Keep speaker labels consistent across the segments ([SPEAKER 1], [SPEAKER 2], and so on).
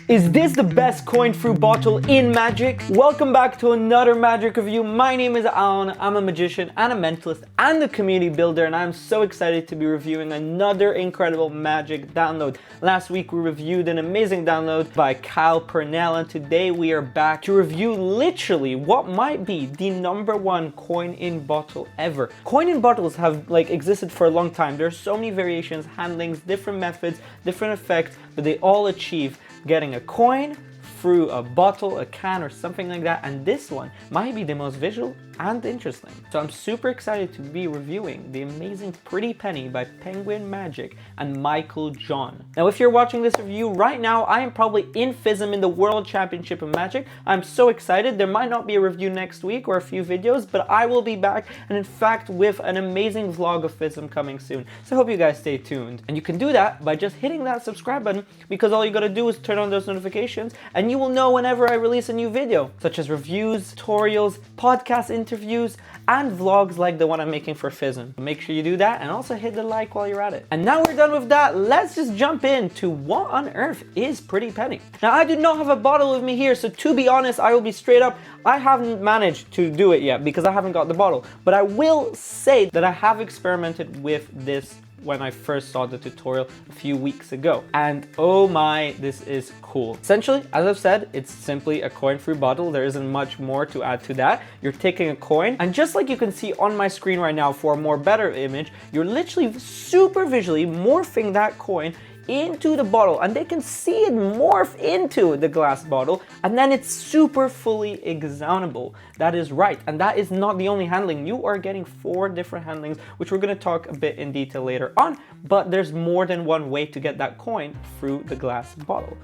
[SPEAKER 1] Is this the best coin fruit bottle in Magic? Welcome back to another Magic review. My name is Alon, I'm a magician and a mentalist and a community builder, and I'm so excited to be reviewing another incredible Magic download. Last week we reviewed an amazing download by Kyle Purnell, and today we are back to review literally what might be the #1 coin in bottle ever. Coin in bottles have existed for a long time. There are so many variations, handlings, different methods, different effects, but they all achieve getting a coin through a bottle, a can, or something like that, and this one might be the most visual and interesting. So I'm super excited to be reviewing the amazing Pretty Penny by Penguin Magic and Michael John. Now, if you're watching this review right now, I am probably in FISM in the World Championship of Magic. I'm so excited. There might not be a review next week or a few videos, but I will be back, and in fact with an amazing vlog of FISM coming soon. So I hope you guys stay tuned. And you can do that by just hitting that subscribe button, because all you gotta do is turn on those notifications and you will know whenever I release a new video, such as reviews, tutorials, podcast interviews, and vlogs like the one I'm making for FISM. Make sure you do that, and also hit the like while you're at it. And now we're done with that, let's just jump into what on earth is Pretty Penny. Now, I do not have a bottle with me here, so to be honest, I will be straight up, I haven't managed to do it yet because I haven't got the bottle. But I will say that I have experimented with this when I first saw the tutorial a few weeks ago. And oh my, this is cool. Essentially, as I've said, it's simply a coin fruit bottle. There isn't much more to add to that. You're taking a coin, and just like you can see on my screen right now for a more better image, you're literally super visually morphing that coin into the bottle, and they can see it morph into the glass bottle, and then it's super fully examinable. That is right, and that is not the only handling. You are getting 4 different handlings, which we're going to talk a bit in detail later on, but there's more than one way to get that coin through the glass bottle.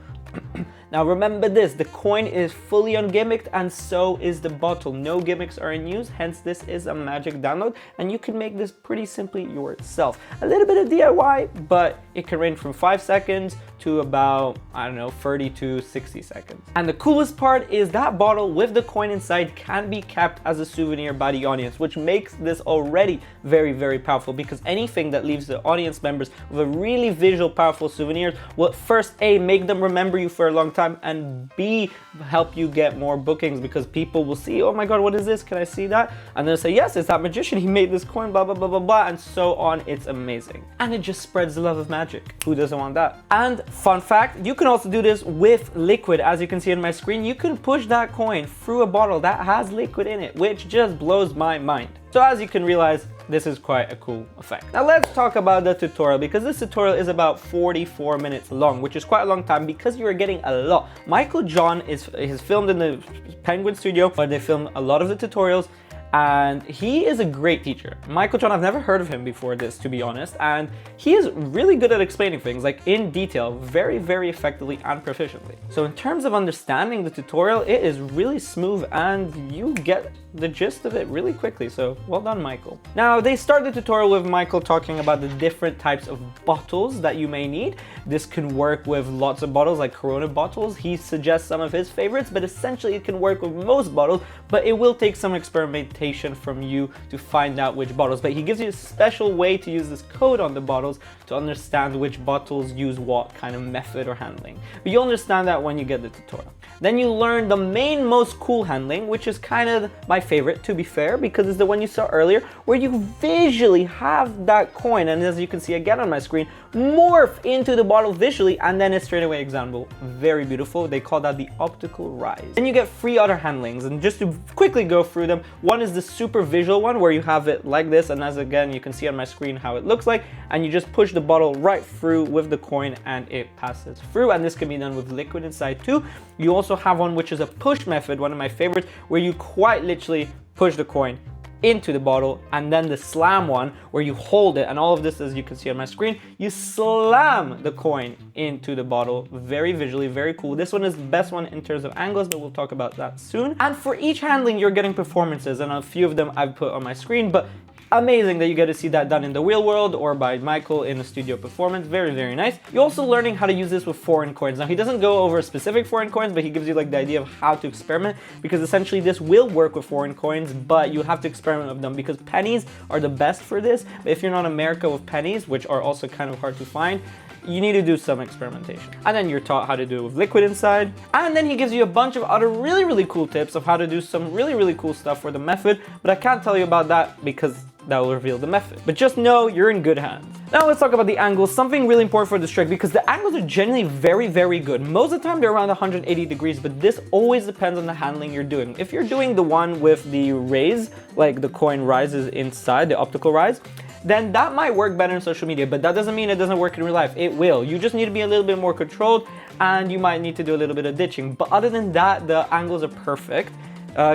[SPEAKER 1] Now remember this, the coin is fully ungimmicked, and so is the bottle. No gimmicks are in use, hence this is a Magic download, and you can make this pretty simply yourself. A little bit of DIY, but it can range from 5 seconds to about, I don't know, 30 to 60 seconds. And the coolest part is that bottle with the coin inside can be kept as a souvenir by the audience, which makes this already very, very powerful, because anything that leaves the audience members with a really visual, powerful souvenir will first A, make them remember you for a long time, and B, help you get more bookings, because people will see, oh my god, what is this? Can I see that? And they'll say, yes, it's that magician, he made this coin, blah, blah, blah, blah, blah, and so on. It's amazing. And it just spreads the love of magic. Who doesn't want that? And fun fact, you can also do this with liquid. As you can see on my screen, you can push that coin through a bottle that has liquid in it, which just blows my mind. So as you can realize, this is quite a cool effect. Now let's talk about the tutorial, because this tutorial is about 44 minutes long, which is quite a long time because you are getting a lot. Michael John is filmed in the Penguin studio, where they film a lot of the tutorials, and he is a great teacher. Michael John, I've never heard of him before this, to be honest, and he is really good at explaining things like in detail, very, very effectively and proficiently. So in terms of understanding the tutorial, it is really smooth and you get the gist of it really quickly, so well done, Michael. Now, they start the tutorial with Michael talking about the different types of bottles that you may need. This can work with lots of bottles, like Corona bottles. He suggests some of his favorites, but essentially it can work with most bottles, but it will take some experimentation from you to find out which bottles. But he gives you a special way to use this code on the bottles to understand which bottles use what kind of method or handling. But you'll understand that when you get the tutorial. Then you learn the main most cool handling, which is kind of my favorite, to be fair, because it's the one you saw earlier, where you visually have that coin, and as you can see again on my screen, morph into the bottle visually, and then it's straight away examinable. Very beautiful. They call that the optical rise. Then you get 3 other handlings, and just to quickly go through them, one is the super visual one, where you have it like this, and as again you can see on my screen how it looks like, and you just push the bottle right through with the coin and it passes through, and this can be done with liquid inside too. You also have one which is a push method, one of my favorites, where you quite literally push the coin into the bottle, and then the slam one where you hold it, and all of this, as you can see on my screen, you slam the coin into the bottle. Very visually, very cool. This one is the best one in terms of angles, but we'll talk about that soon. And for each handling, you're getting performances, and a few of them I've put on my screen, but amazing that you get to see that done in the real world or by Michael in a studio performance. Very, very nice. You're also learning how to use this with foreign coins. Now, he doesn't go over specific foreign coins, but he gives you like the idea of how to experiment, because essentially this will work with foreign coins, but you have to experiment with them because pennies are the best for this. But if you're not in America with pennies, which are also kind of hard to find, you need to do some experimentation. And then you're taught how to do it with liquid inside. And then he gives you a bunch of other really cool tips of how to do some really cool stuff for the method, but I can't tell you about that because that will reveal the method. But just know you're in good hands. Now let's talk about the angles, something really important for this trick because the angles are generally very good. Most of the time they're around 180 degrees, but this always depends on the handling you're doing. If you're doing the one with the raise, like the coin rises inside, the optical rise, then that might work better in social media, but that doesn't mean it doesn't work in real life. It will. You just need to be a little bit more controlled and you might need to do a little bit of ditching. But other than that, the angles are perfect.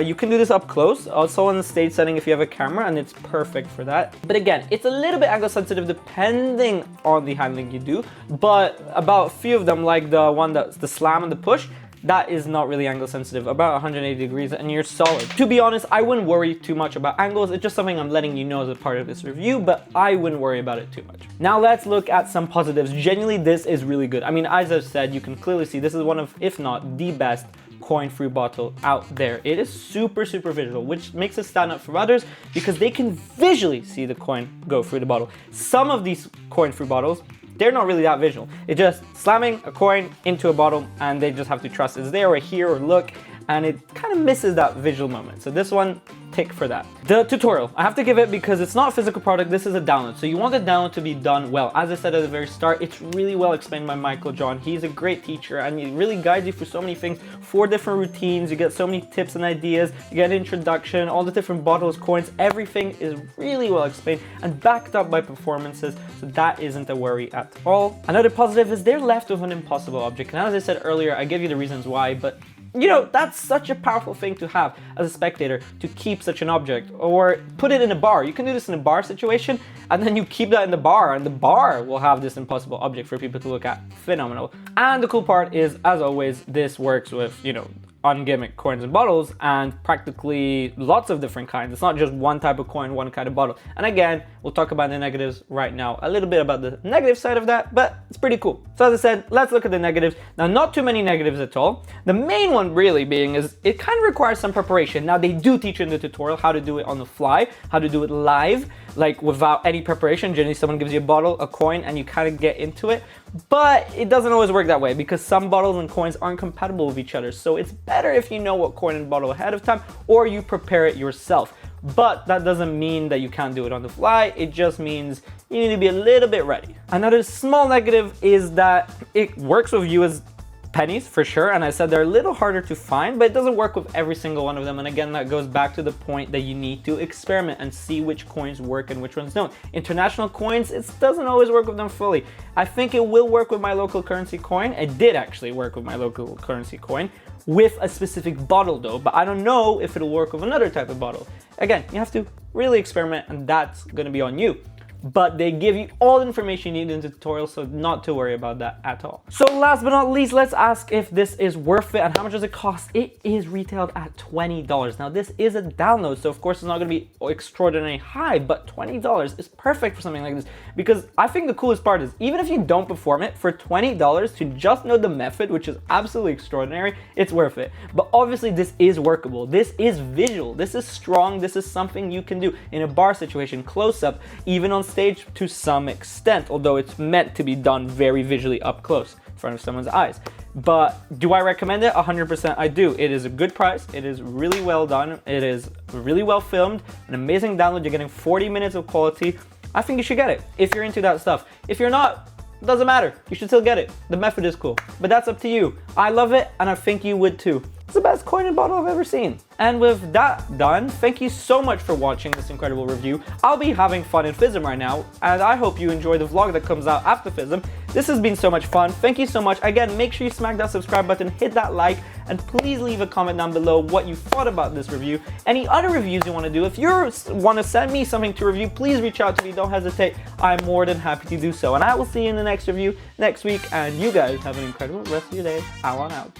[SPEAKER 1] You can do this up close, also on the stage setting if you have a camera, and it's perfect for that. But again, it's a little bit angle sensitive depending on the handling you do, but about a few of them, like the one that's the slam and the push, that is not really angle sensitive, about 180 degrees and you're solid. To be honest, I wouldn't worry too much about angles. It's just something I'm letting you know as a part of this review, but I wouldn't worry about it too much. Now let's look at some positives. Genuinely, this is really good. I mean, as I've said, you can clearly see this is one of, if not the best coin-free bottle out there. It is super visual, which makes it stand out from others because they can visually see the coin go through the bottle. Some of these coin-free bottles, they're not really that visual. It's just slamming a coin into a bottle and they just have to trust it's there or hear or look, and it kind of misses that visual moment. So this one, tick for that. The tutorial, I have to give it because it's not a physical product, this is a download. So you want the download to be done well. As I said at the very start, it's really well explained by Michael John. He's a great teacher and he really guides you through so many things, 4 different routines, you get so many tips and ideas, you get an introduction, all the different bottles, coins, everything is really well explained and backed up by performances, so that isn't a worry at all. Another positive is they're left with an impossible object, and as I said earlier, I give you the reasons why, but you know, that's such a powerful thing to have as a spectator, to keep such an object, or put it in a bar. You can do this in a bar situation, and then you keep that in the bar, and the bar will have this impossible object for people to look at. Phenomenal. And the cool part is, as always, this works with, you know, ungimmick coins and bottles, and practically lots of different kinds. It's not just one type of coin, one kind of bottle. And again, we'll talk about the negatives right now, a little bit about the negative side of that, but it's pretty cool. So as I said, let's look at the negatives. Now, not too many negatives at all. The main one really being is it kind of requires some preparation. Now, they do teach you in the tutorial how to do it on the fly, how to do it live, like without any preparation. Generally, someone gives you a bottle, a coin, and you kind of get into it. But it doesn't always work that way because some bottles and coins aren't compatible with each other. So it's better if you know what coin and bottle ahead of time, or you prepare it yourself. But that doesn't mean that you can't do it on the fly. It just means you need to be a little bit ready. Another small negative is that it works with you as pennies for sure, and I said they're a little harder to find, but it doesn't work with every single one of them. And again, that goes back to the point that you need to experiment and see which coins work and which ones don't. International coins, it doesn't always work with them fully. I think it will work with my local currency coin. It did actually work with my local currency coin with a specific bottle though, but I don't know if it'll work with another type of bottle. Again, you have to really experiment, and that's gonna be on you. But they give you all the information you need in the tutorial, so not to worry about that at all. So last but not least, let's ask if this is worth it and how much does it cost. It is retailed at $20. Now this is a download, so of course it's not going to be extraordinarily high, but $20 is perfect for something like this, because I think the coolest part is even if you don't perform it, for $20 to just know the method, which is absolutely extraordinary, it's worth it. But obviously this is workable, this is visual, this is strong, this is something you can do in a bar situation, close up, even on stage to some extent, although it's meant to be done very visually up close in front of someone's eyes. But do I recommend it? 100% I do. It is a good price, it is really well done, it is really well filmed, an amazing download, you're getting 40 minutes of quality. I think you should get it if you're into that stuff. If you're not, it doesn't matter, you should still get it. The method is cool, but that's up to you. I love it and I think you would too. It's the best coin and bottle I've ever seen. And with that done, thank you so much for watching this incredible review. I'll be having fun in FISM right now, and I hope you enjoy the vlog that comes out after FISM. This has been so much fun. Thank you so much. Again, make sure you smack that subscribe button, hit that like, and please leave a comment down below what you thought about this review. Any other reviews you want to do. If you want to send me something to review, please reach out to me. Don't hesitate. I'm more than happy to do so. And I will see you in the next review next week. And you guys have an incredible rest of your day. Alon out.